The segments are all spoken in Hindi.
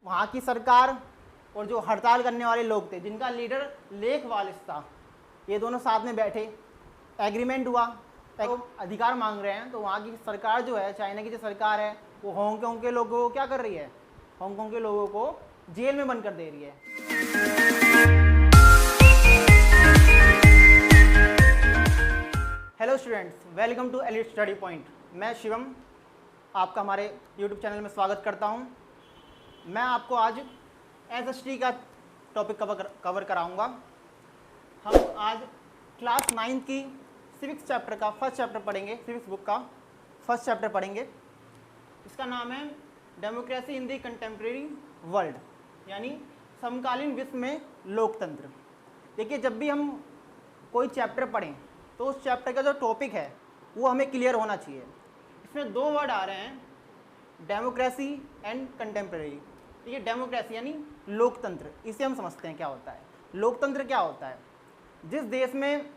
वहाँ की सरकार और जो हड़ताल करने वाले लोग थे जिनका लीडर लेक वालिस था, ये दोनों साथ में बैठे, एग्रीमेंट हुआ, तो अधिकार मांग रहे हैं। तो वहाँ की सरकार जो है, चाइना की जो सरकार है, वो हांगकांग के लोगों को क्या कर रही है, हांगकांग के लोगों को जेल में बंद कर दे रही है। Hello students, welcome to elite study point. मैं शिवम आपका हमारे यूट्यूब चैनल में स्वागत करता हूं। मैं आपको आज एसएसटी का टॉपिक कवर कराऊंगा। हम आज क्लास 9 की सिविक्स चैप्टर का फर्स्ट चैप्टर पढ़ेंगे, सिविक्स बुक का फर्स्ट चैप्टर पढ़ेंगे। इसका नाम है democracy in the contemporary world, यानी समकालीन विश्व में लोकतंत्र। देखिए, जब भी हम कोई चैप्टर पढ़ें तो उस चैप्टर का जो टॉपिक है वो हमें क्लियर होना चाहिए। इसमें दो वर्ड आ रहे हैं, डेमोक्रेसी एंड कंटेम्प्रेरी। ठीक है, डेमोक्रेसी यानी लोकतंत्र, इसे हम समझते हैं क्या होता है। लोकतंत्र क्या होता है? जिस देश में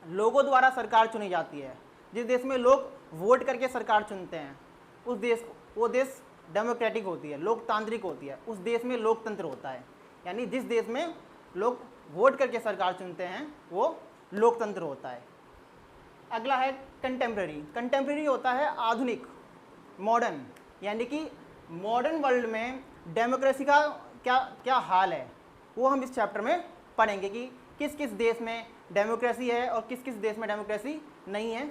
लोगों द्वारा सरकार चुनी जाती है, जिस देश में लोग वोट करके सरकार चुनते हैं, उस देश वो देश डेमोक्रेटिक होती है, लोकतांत्रिक होती है, उस देश में लोकतंत्र होता है। यानी जिस देश में लोग वोट करके सरकार चुनते हैं वो लोकतंत्र होता है। अगला है कंटेम्प्रेरी। कंटेम्प्रेरी होता है आधुनिक, मॉडर्न, यानी कि मॉडर्न वर्ल्ड में डेमोक्रेसी का क्या क्या हाल है वो हम इस चैप्टर में पढ़ेंगे कि किस किस देश में डेमोक्रेसी है और किस किस देश में डेमोक्रेसी नहीं है।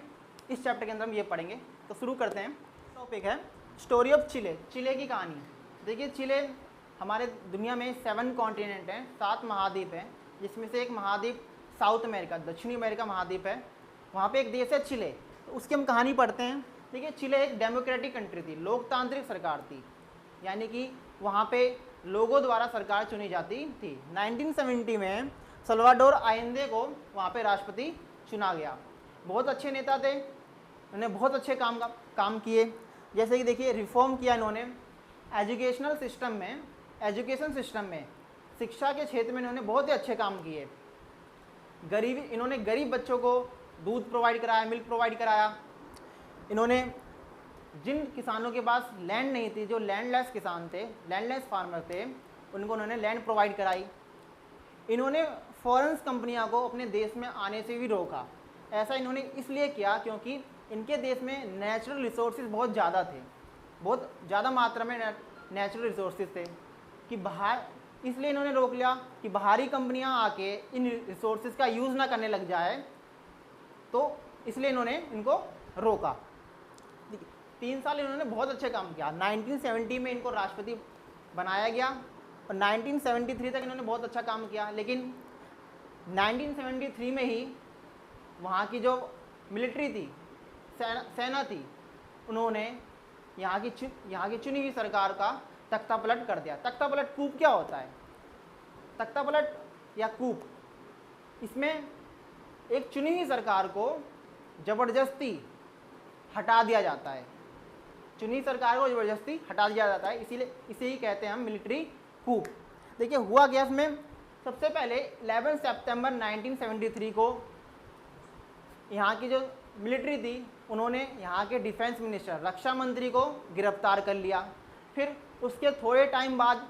इस चैप्टर के अंदर हम ये पढ़ेंगे। तो शुरू करते हैं। टॉपिक है स्टोरी ऑफ चिले, चिले की कहानी। देखिए, चिले हमारे दुनिया में 7 कॉन्टिनेंट हैं, 7 महाद्वीप हैं, जिसमें से एक महाद्वीप साउथ अमेरिका, दक्षिणी अमेरिका महाद्वीप है। वहाँ पे एक देश है चिले, तो उसकी हम कहानी पढ़ते हैं। देखिए, चिले एक डेमोक्रेटिक कंट्री थी, लोकतांत्रिक सरकार थी, यानी कि वहाँ पे लोगों द्वारा सरकार चुनी जाती थी। 1970 में सल्वाडोर आयेंदे को वहाँ पे राष्ट्रपति चुना गया। बहुत अच्छे नेता थे, उन्होंने बहुत अच्छे काम किए। जैसे कि देखिए, रिफॉर्म किया इन्होंने एजुकेशन सिस्टम में, शिक्षा के क्षेत्र में इन्होंने बहुत ही अच्छे काम किए। इन्होंने गरीब बच्चों को दूध प्रोवाइड कराया, मिल्क प्रोवाइड कराया। इन्होंने जिन किसानों के पास लैंड नहीं थी, जो लैंडलेस किसान थे, लैंडलेस फार्मर थे, उनको उन्होंने लैंड प्रोवाइड कराई। इन्होंने फॉरेन कंपनियों को अपने देश में आने से भी रोका। ऐसा इन्होंने इसलिए किया क्योंकि इनके देश में नेचुरल रिसोर्सेज बहुत ज़्यादा थे, बहुत ज़्यादा मात्रा में नेचुरल रिसोर्सेज थे कि इसलिए इन्होंने रोक लिया कि बाहरी कंपनियां आके इन रिसोर्सेज का यूज़ ना करने लग जाए, तो इसलिए इन्होंने इनको रोका। 3 साल इन्होंने बहुत अच्छे काम किया। 1970 में इनको राष्ट्रपति बनाया गया और 1973 तक इन्होंने बहुत अच्छा काम किया। लेकिन 1973 में ही वहाँ की जो मिलिट्री थी, सेना थी, उन्होंने यहाँ की चुनी हुई सरकार का तख्ता पलट कर दिया। तख्ता पलट कूप क्या होता है? तख्ता पलट या कूप, इसमें एक चुनी हुई सरकार को जबरदस्ती हटा दिया जाता है। चुनी सरकार को जबरदस्ती हटा दिया जाता है, इसीलिए इसे ही कहते हैं हम मिलिट्री कूप। देखिए, हुआ क्या इसमें? सबसे पहले 11 सितंबर 1973 को यहाँ की जो मिलिट्री थी, उन्होंने यहाँ के डिफेंस मिनिस्टर, रक्षा मंत्री को गिरफ्तार कर लिया। फिर उसके थोड़े टाइम बाद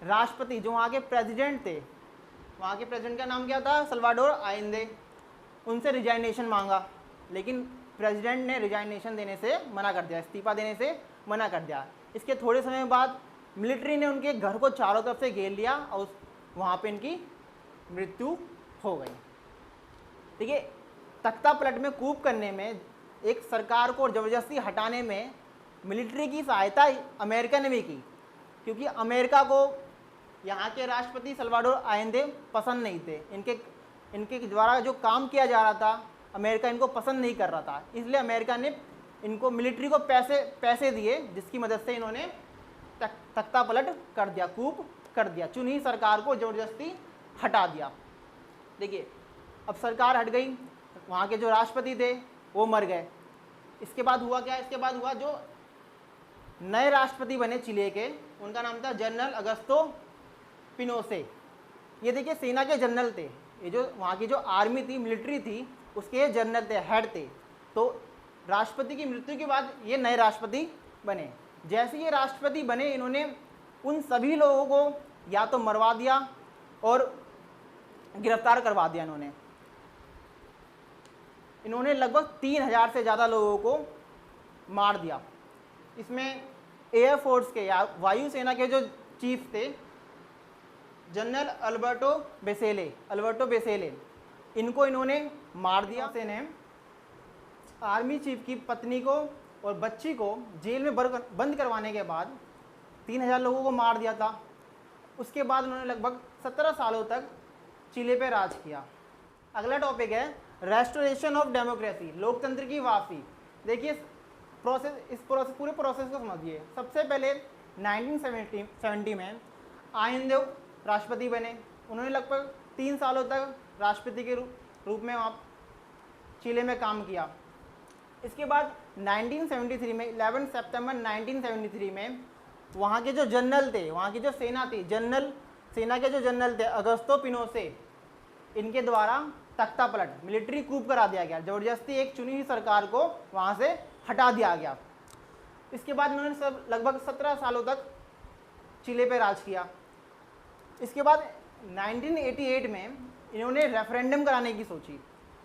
राष्ट्रपति, जो वहाँ के प्रेसिडेंट थे, वहाँ के प्रेसिडेंट का नाम क्या था? सल्वाडोर आयेंदे, उनसे रिजाइनेशन मांगा। लेकिन प्रेसिडेंट ने रिजाइनेशन देने से मना कर दिया, इस्तीफा देने से मना कर दिया। इसके थोड़े समय बाद मिलिट्री ने उनके घर को चारों तरफ से घेर लिया और वहाँ पे इनकी मृत्यु हो गई। देखिए, तख्ता पलट में कूप करने में, एक सरकार को जबरदस्ती हटाने में मिलिट्री की सहायता अमेरिका ने भी की, क्योंकि अमेरिका को यहाँ के राष्ट्रपति सल्वाडोर आयेंदे पसंद नहीं थे। इनके द्वारा जो काम किया जा रहा था, अमेरिका इनको पसंद नहीं कर रहा था। इसलिए अमेरिका ने इनको, मिलिट्री को पैसे दिए, जिसकी मदद से इन्होंने तख्ता पलट कर दिया, कूप कर दिया, चुनी सरकार को जबरदस्ती हटा दिया। देखिए, अब सरकार हट गई, वहाँ के जो राष्ट्रपति थे वो मर गए। इसके बाद हुआ क्या? इसके बाद हुआ, जो नए राष्ट्रपति बने चिले के, उनका नाम था जनरल अगस्तो पिनोसे। ये देखिए, सेना के जनरल थे, ये जो वहाँ की जो आर्मी थी, मिलिट्री थी, उसके जनरल थे, हेड थे। तो राष्ट्रपति की मृत्यु के बाद ये नए राष्ट्रपति बने। जैसे ये राष्ट्रपति बने, इन्होंने उन सभी लोगों को या तो मरवा दिया और गिरफ्तार करवा दिया इन्होंने लगभग 3000 से ज़्यादा लोगों को मार दिया। इसमें एयरफोर्स के या वायुसेना के जो चीफ थे जनरल अल्बर्टो बेसेले इनको इन्होंने मार दिया। ने आर्मी चीफ की पत्नी को और बच्ची को जेल में बंद करवाने के बाद 3000 लोगों को मार दिया था। उसके बाद उन्होंने लगभग 17 सालों तक चिले पे राज किया। अगला टॉपिक है रेस्टोरेशन ऑफ डेमोक्रेसी, लोकतंत्र की वापसी। देखिए पूरे प्रोसेस को समझिए। सबसे पहले 1970 में आयनदेव राष्ट्रपति बने। उन्होंने लगभग 3 सालों तक राष्ट्रपति के रूप में वहाँ चिले में काम किया। इसके बाद 1973 में 11 सितंबर 1973 में वहाँ के जो जनरल थे, वहाँ की जो सेना थी, सेना के जो जनरल थे अगस्तो पिनोसे, इनके द्वारा तख्ता पलट मिलिट्री कूप करा दिया गया। ज़बरदस्ती एक चुनी हुई सरकार को वहाँ से हटा दिया गया। इसके बाद उन्होंने लगभग 17 सालों तक चिले पे राज किया। इसके बाद 1988 में इन्होंने रेफरेंडम कराने की सोची,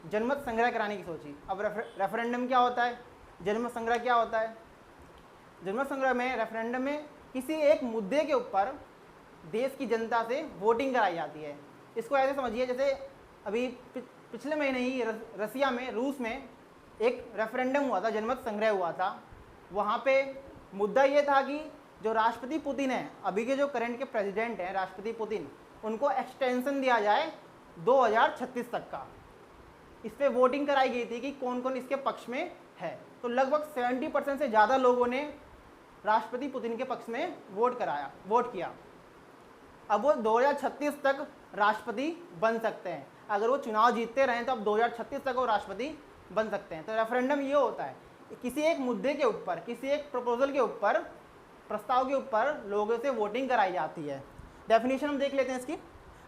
जनमत संग्रह कराने की सोची। अब रेफरेंडम क्या होता है, जनमत संग्रह क्या होता है? जनमत संग्रह में, रेफरेंडम में किसी एक मुद्दे के ऊपर देश की जनता से वोटिंग कराई जाती है। इसको ऐसे समझिए जैसे अभी पिछले महीने ही रसिया में, रूस में एक रेफरेंडम हुआ था, जनमत संग्रह हुआ था। वहाँ पे मुद्दा ये था कि जो राष्ट्रपति पुतिन है, अभी के जो करंट के प्रेसिडेंट हैं राष्ट्रपति पुतिन, उनको एक्सटेंशन दिया जाए 2036 तक का। इस पर वोटिंग कराई गई थी कि कौन कौन इसके पक्ष में है। तो लगभग 70% से ज़्यादा लोगों ने राष्ट्रपति पुतिन के पक्ष में वोट किया। अब वो 2036 तक राष्ट्रपति बन सकते हैं। अगर वो चुनाव जीतते रहें तो अब 2036 तक वो राष्ट्रपति बन सकते हैं। तो रेफरेंडम ये होता है, किसी एक मुद्दे के ऊपर, किसी एक प्रपोजल के ऊपर, प्रस्ताव के ऊपर लोगों से वोटिंग कराई जाती है। डेफिनेशन हम देख लेते हैं इसकी।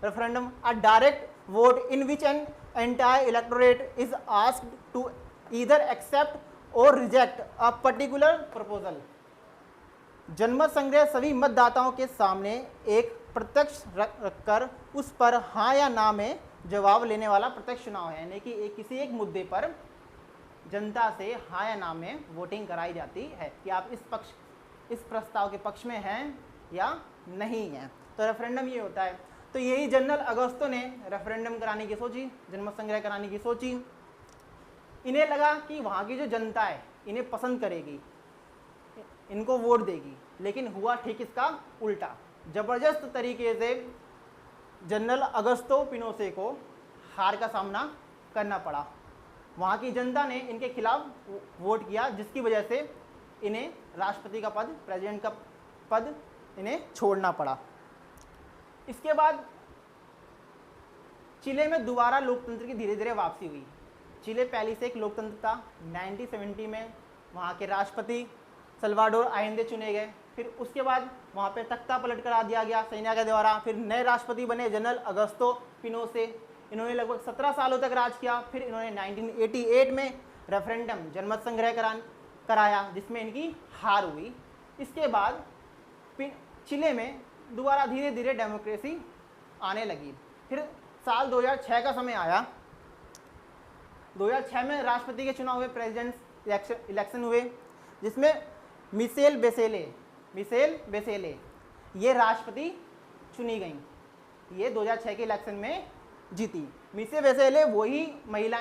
Referendum a direct vote in which an entire electorate is asked to either accept or reject a particular proposal. जनमत संग्रह सभी मतदाताओं के सामने एक प्रत्यक्ष रखकर उस पर हाँ या ना में जवाब लेने वाला प्रत्यक्ष चुनाव है। यानी कि किसी एक मुद्दे पर जनता से हाँ या ना में वोटिंग कराई जाती है कि आप इस प्रस्ताव के पक्ष में हैं या नहीं हैं। तो रेफरेंडम ये होता है। तो यही जनरल अगस्तो ने रेफरेंडम कराने की सोची, जनमत संग्रह कराने की सोची। इन्हें लगा कि वहाँ की जो जनता है इन्हें पसंद करेगी, इनको वोट देगी, लेकिन हुआ ठीक इसका उल्टा। ज़बरदस्त तरीके से जनरल अगस्तो पिनोसे को हार का सामना करना पड़ा। वहाँ की जनता ने इनके खिलाफ वोट किया, जिसकी वजह से इन्हें राष्ट्रपति का पद, प्रेसिडेंट का पद इन्हें छोड़ना पड़ा। इसके बाद चिले में दोबारा लोकतंत्र की धीरे धीरे वापसी हुई। चिले पहले से एक लोकतंत्र था। 1970 में वहाँ के राष्ट्रपति सल्वाडोर आयेंदे चुने गए। फिर उसके बाद वहाँ पे तख्ता पलट करा दिया गया सेना के द्वारा। फिर नए राष्ट्रपति बने जनरल अगस्तो पिनोसे। इन्होंने लगभग 17 सालों तक राज किया। फिर इन्होंने 1988 में रेफरेंडम, जनमत संग्रह कराया, जिसमें इनकी हार हुई। इसके बाद चिले में दोबारा धीरे धीरे डेमोक्रेसी आने लगी। फिर साल 2006 का समय आया। 2006 में राष्ट्रपति के चुनाव हुए, प्रेसिडेंट इलेक्शन हुए, जिसमें मिशेल बेसेले ये राष्ट्रपति चुनी गई। ये 2006 के इलेक्शन में जीती। मिशेल बेसेले वही महिला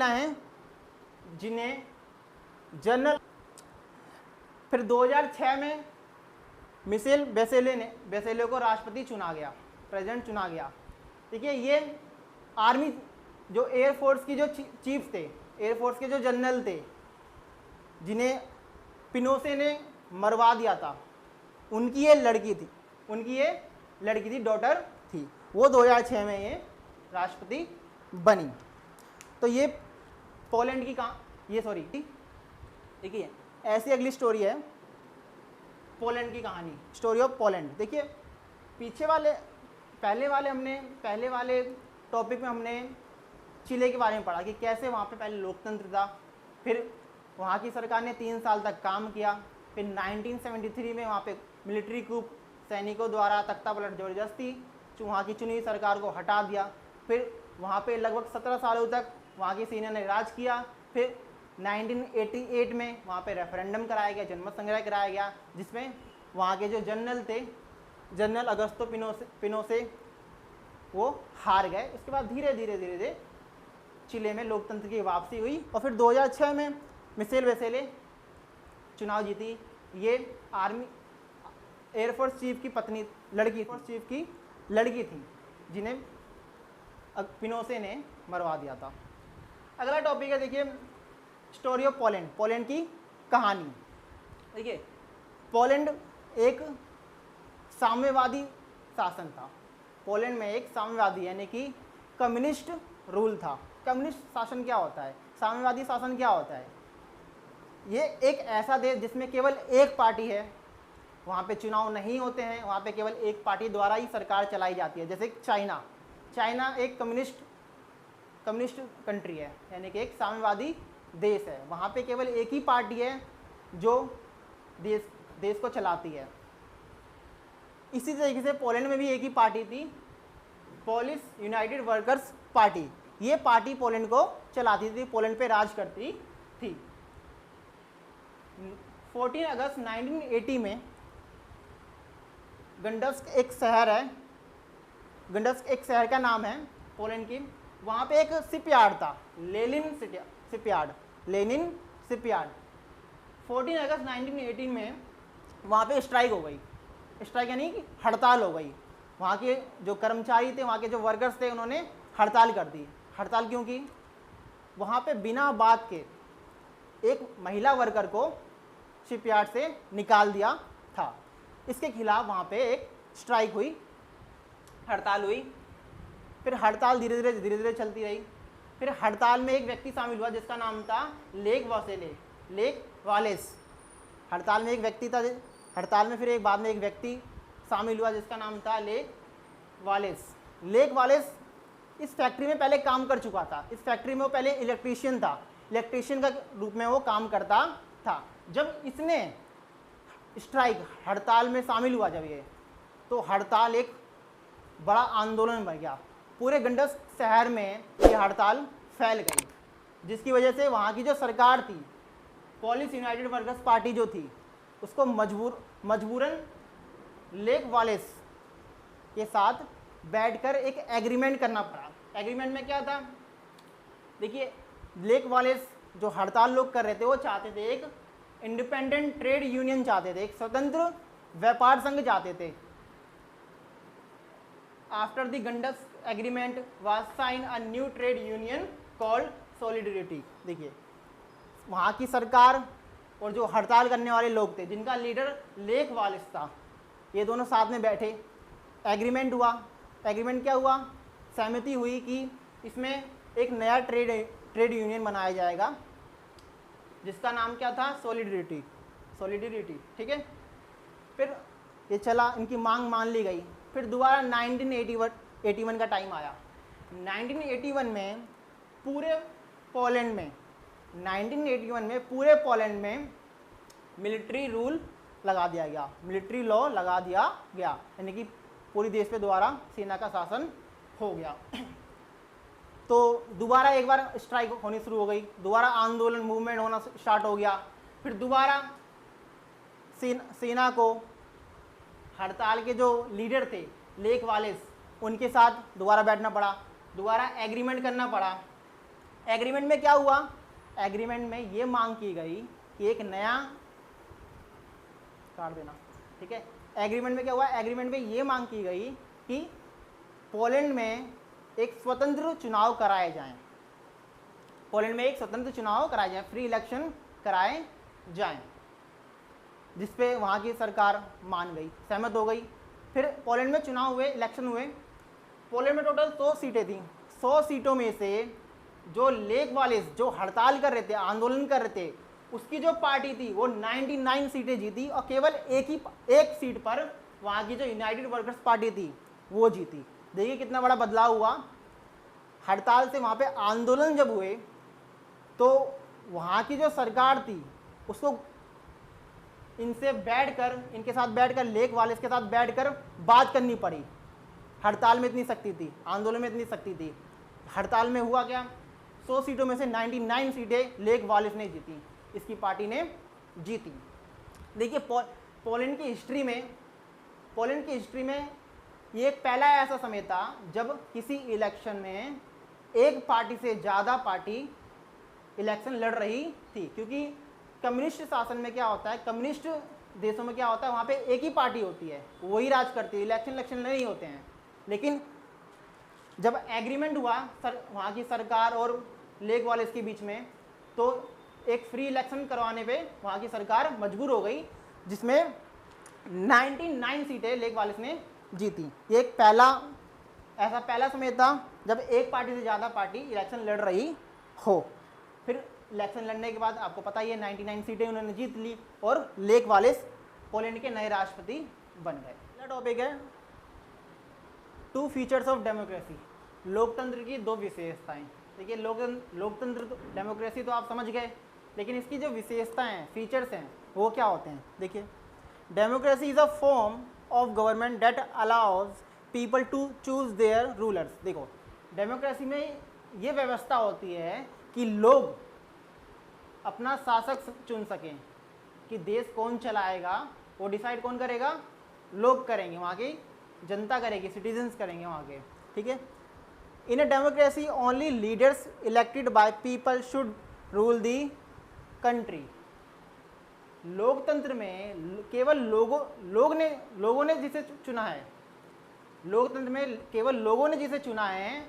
हैं जिन्हें जनरल। फिर 2006 में मिशेल बेसेले को राष्ट्रपति चुना गया, प्रेसिडेंट चुना गया। देखिए, ये आर्मी जो एयरफोर्स की जो चीफ थे, एयरफोर्स के जो जनरल थे, जिन्हें पिनोसे ने मरवा दिया था, उनकी ये लड़की थी, डॉटर थी। वो 2006 में ये राष्ट्रपति बनी। तो ये पोलैंड की देखिए ऐसी अगली स्टोरी है, पोलैंड की कहानी, स्टोरी ऑफ पोलैंड। देखिए पहले वाले टॉपिक में हमने चिले के बारे में पढ़ा कि कैसे वहाँ पे पहले लोकतंत्र था। फिर वहाँ की सरकार ने 3 साल तक काम किया। फिर 1973 में वहाँ पे मिलिट्री कूप, सैनिकों द्वारा तख्ता पलट जबरदस्ती वहाँ की चुनी हुई सरकार को हटा दिया। फिर वहाँ पे लगभग 17 सालों तक वहाँ की सेना ने राज किया। फिर 1988 में वहाँ पे रेफरेंडम कराया गया, जनमत संग्रह कराया गया, जिसमें वहाँ के जो जनरल थे, जनरल अगस्तो पिनोसे, वो हार गए। उसके बाद धीरे धीरे चिले में लोकतंत्र की वापसी हुई और फिर 2006 में मिशेल बेसेले चुनाव जीती। ये आर्मी एयरफोर्स चीफ की पत्नी, लड़की, एयरफोर्स चीफ की लड़की थी, जिन्हें पिनोसे ने मरवा दिया था। अगला टॉपिक है, देखिए, स्टोरी ऑफ पोलैंड, पोलैंड की कहानी। देखिए, पोलैंड एक साम्यवादी शासन था। पोलैंड में एक साम्यवादी यानी कि कम्युनिस्ट रूल था। कम्युनिस्ट शासन क्या होता है, साम्यवादी शासन क्या होता है? ये एक ऐसा देश जिसमें केवल एक पार्टी है, वहाँ पे चुनाव नहीं होते हैं, वहाँ पे केवल एक पार्टी द्वारा ही सरकार चलाई जाती है। जैसे चाइना, चाइना एक कम्युनिस्ट कंट्री है, यानी कि एक साम्यवादी देश है। वहाँ पे केवल एक ही पार्टी है जो देश को चलाती है। इसी तरीके से पोलैंड में भी एक ही पार्टी थी, पोलिश यूनाइटेड वर्कर्स पार्टी। ये पार्टी पोलैंड को चलाती थी, पोलैंड पे राज करती थी। 14 अगस्त 1980 में गंडस्क एक शहर है, गंडस्क एक शहर का नाम है पोलैंड की। वहाँ पे एक शिपयार्ड था, लेनिन शिपयार्ड। 14 अगस्त 1918 में वहाँ पे स्ट्राइक हो गई। स्ट्राइक यानी कि हड़ताल हो गई। वहाँ के जो कर्मचारी थे, वहाँ के जो वर्कर्स थे, उन्होंने हड़ताल कर दी। हड़ताल क्यों की? वहाँ पे बिना बात के एक महिला वर्कर को शिपयार्ड से निकाल दिया था। इसके खिलाफ वहाँ पे एक स्ट्राइक हुई, हड़ताल हुई। फिर हड़ताल धीरे धीरे चलती रही। फिर हड़ताल में एक व्यक्ति शामिल हुआ जिसका नाम था लेक वालेस। हड़ताल में एक व्यक्ति था, हड़ताल में फिर एक बाद में एक व्यक्ति शामिल हुआ जिसका नाम था लेक वालेस इस फैक्ट्री में पहले काम कर चुका था। इस फैक्ट्री में वो पहले इलेक्ट्रीशियन था, इलेक्ट्रीशियन का रूप में वो काम करता था। जब इसने स्ट्राइक, हड़ताल में शामिल हुआ जब ये, तो हड़ताल एक बड़ा आंदोलन बन गया। पूरे गंडस्क शहर में ये हड़ताल फैल गई, जिसकी वजह से वहाँ की जो सरकार थी, पोलिश यूनाइटेड वर्कर्स पार्टी जो थी, उसको मजबूरन लेक वालेस के साथ बैठकर एक एग्रीमेंट करना पड़ा। एग्रीमेंट में क्या था? देखिए, लेक वालेस जो हड़ताल लोग कर रहे थे, वो चाहते थे एक इंडिपेंडेंट ट्रेड यूनियन चाहते थे, एक स्वतंत्र व्यापार संघ चाहते थे। After the Gdansk agreement was sign a new trade union called Solidarity. देखिए, वहाँ की सरकार और जो हड़ताल करने वाले लोग थे, जिनका लीडर लेक वालेस था, ये दोनों साथ में बैठे, एग्रीमेंट हुआ। एग्रीमेंट क्या हुआ? सहमति हुई कि इसमें एक नया ट्रेड यूनियन बनाया जाएगा, जिसका नाम क्या था? सॉलिडरिटी। ठीक है। फिर ये चला, इनकी मांग मान ली गई। फिर दोबारा 1981 का टाइम आया। 1981 में पूरे पोलैंड में मिलिट्री रूल लगा दिया गया, मिलिट्री लॉ लगा दिया गया, यानी कि पूरी देश पे दोबारा सेना का शासन हो गया। तो दोबारा एक बार स्ट्राइक होनी शुरू हो गई, दोबारा आंदोलन, मूवमेंट होना स्टार्ट हो गया। फिर दोबारा सेना को हड़ताल के जो लीडर थे लेक वालेस, उनके साथ दोबारा बैठना पड़ा, दोबारा एग्रीमेंट करना पड़ा। एग्रीमेंट में क्या हुआ? एग्रीमेंट में ये मांग की गई कि एक नया, काट देना, ठीक है। एग्रीमेंट में क्या हुआ? एग्रीमेंट में ये मांग की गई कि पोलैंड में एक स्वतंत्र चुनाव कराए जाएं, पोलैंड में एक स्वतंत्र चुनाव कराए जाएं, फ्री इलेक्शन कराए जाएं, जिसपे वहाँ की सरकार मान गई, सहमत हो गई। फिर पोलैंड में चुनाव हुए, इलेक्शन हुए। पोलैंड में टोटल 100 सीटें थी। 100 सीटों में से जो लेक वालेस जो हड़ताल कर रहे थे, आंदोलन कर रहे थे, उसकी जो पार्टी थी वो 99 सीटें जीती और केवल एक सीट पर वहाँ की जो यूनाइटेड वर्कर्स पार्टी थी वो जीती। देखिए कितना बड़ा बदलाव हुआ। हड़ताल से वहाँ पे आंदोलन जब हुए तो वहाँ की जो सरकार थी उसको इनसे बैठकर, इनके साथ बैठकर, लेक वालिस के साथ बैठकर बात करनी पड़ी। हड़ताल में इतनी शक्ति थी, आंदोलन में इतनी शक्ति थी। हड़ताल में हुआ क्या, 100 सीटों में से 99 सीटें लेक वालिस ने जीती, इसकी पार्टी ने जीती। देखिए पोलैंड की हिस्ट्री में ये एक पहला ऐसा समय था जब किसी इलेक्शन में एक पार्टी से ज़्यादा पार्टी इलेक्शन लड़ रही थी। क्योंकि कम्युनिस्ट शासन में क्या होता है, कम्युनिस्ट देशों में क्या होता है, वहाँ पे एक ही पार्टी होती है, वही राज करती है, इलेक्शन नहीं होते हैं। लेकिन जब एग्रीमेंट हुआ वहाँ की सरकार और लेक वालिस के बीच में, तो एक फ्री इलेक्शन करवाने पे वहाँ की सरकार मजबूर हो गई, जिसमें 99 सीटें लेक वालिस ने जीती। ये एक पहला समय था जब एक पार्टी से ज़्यादा पार्टी इलेक्शन लड़ रही हो। फिर इलेक्शन लड़ने के बाद आपको पता ही है 99 सीटें उन्होंने जीत ली और लेक वालिस पोलैंड के नए राष्ट्रपति बन गए। अगला टॉपिक है 2 फीचर्स ऑफ डेमोक्रेसी, लोकतंत्र की 2 विशेषताएं। देखिए लोकतंत्र डेमोक्रेसी तो आप समझ गए, लेकिन इसकी जो विशेषताएं हैं, फीचर्स हैं, वो क्या होते हैं। देखिए democracy is a form of government that allows people to choose their rulers. देखो डेमोक्रेसी में ये व्यवस्था होती है कि लोग अपना शासक चुन सकें, कि देश कौन चलाएगा वो डिसाइड कौन करेगा, लोग करेंगे, वहाँ की जनता करेगी, सिटीजन्स करेंगे वहाँ के, ठीक है। In a democracy only leaders elected by people should rule the country. लोकतंत्र में केवल लोगों ने जिसे चुना है, लोकतंत्र में केवल लोगों ने जिसे चुना है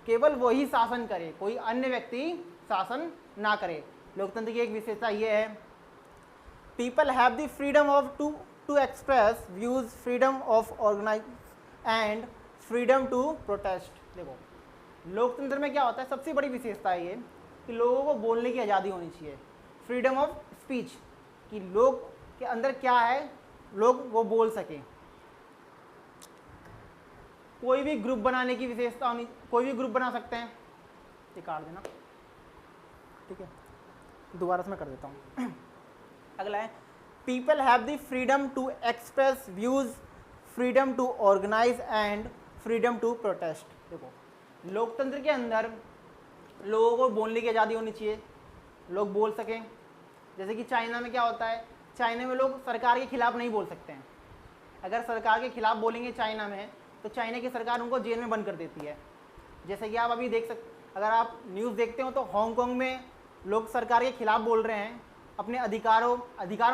केवल वही शासन करे, कोई अन्य व्यक्ति शासन ना करे। लोकतंत्र की एक विशेषता ये है, people have the freedom of to express views, freedom of organise and freedom to protest. देखो लोकतंत्र में क्या होता है, सबसे बड़ी विशेषता है ये कि लोगों को बोलने की आज़ादी होनी चाहिए, फ्रीडम ऑफ स्पीच, कि लोग के अंदर क्या है, लोग वो बोल सकें। कोई भी ग्रुप बनाने की विशेषता होनी, कोई भी ग्रुप बना सकते हैं, ये काट देना, ठीक है, दोबारा से मैं कर देता हूँ। अगला है people have the freedom to express views, freedom to organise and freedom to protest. देखो लोकतंत्र के अंदर लोगों को बोलने की आज़ादी होनी चाहिए, लोग बोल सकें। जैसे कि चाइना में क्या होता है, चाइना में लोग सरकार के खिलाफ नहीं बोल सकते हैं। अगर सरकार के खिलाफ बोलेंगे चाइना में, तो चाइना की सरकार उनको जेल में बंद कर देती है। जैसे कि आप अभी देख सकते, अगर आप न्यूज़ देखते हो तो हांगकांग में लोग सरकार के खिलाफ बोल रहे हैं, अपने अधिकार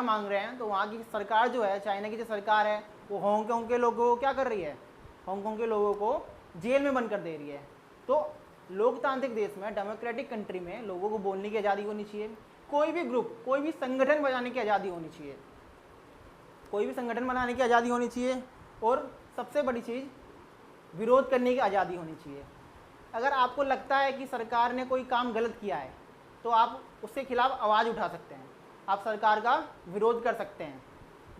मांग रहे हैं, तो वहाँ की सरकार जो है, चाइना की जो सरकार है, वो हांगकांग के लोगों को क्या कर रही है, हांगकांग के लोगों को जेल में बंद कर दे रही है। तो लोकतांत्रिक देश में, डेमोक्रेटिक कंट्री में लोगों को बोलने की आज़ादी होनी चाहिए, कोई भी ग्रुप, कोई भी संगठन बनाने की आज़ादी होनी चाहिए, कोई भी संगठन बनाने की आज़ादी होनी चाहिए, और सबसे बड़ी चीज़ विरोध करने की आज़ादी होनी चाहिए। अगर आपको लगता है कि सरकार ने कोई काम गलत किया है, तो आप उसके खिलाफ आवाज़ उठा सकते हैं, आप सरकार का विरोध कर सकते हैं।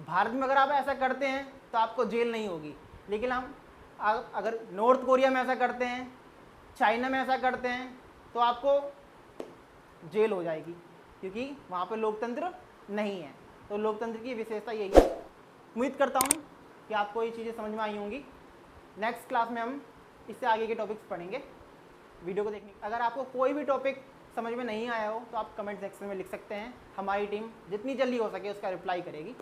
भारत में अगर आप ऐसा करते हैं तो आपको जेल नहीं होगी, लेकिन हम अगर नॉर्थ कोरिया में ऐसा करते हैं, चाइना में ऐसा करते हैं, तो आपको जेल हो जाएगी, क्योंकि वहाँ पे लोकतंत्र नहीं है। तो लोकतंत्र की विशेषता यही है। उम्मीद करता हूँ कि आपको ये चीज़ें समझ में आई होंगी। नेक्स्ट क्लास में हम इससे आगे के टॉपिक्स पढ़ेंगे। वीडियो को देखने, अगर आपको कोई भी टॉपिक समझ में नहीं आया हो तो आप कमेंट सेक्शन में लिख सकते हैं, हमारी टीम जितनी जल्दी हो सके उसका रिप्लाई करेगी।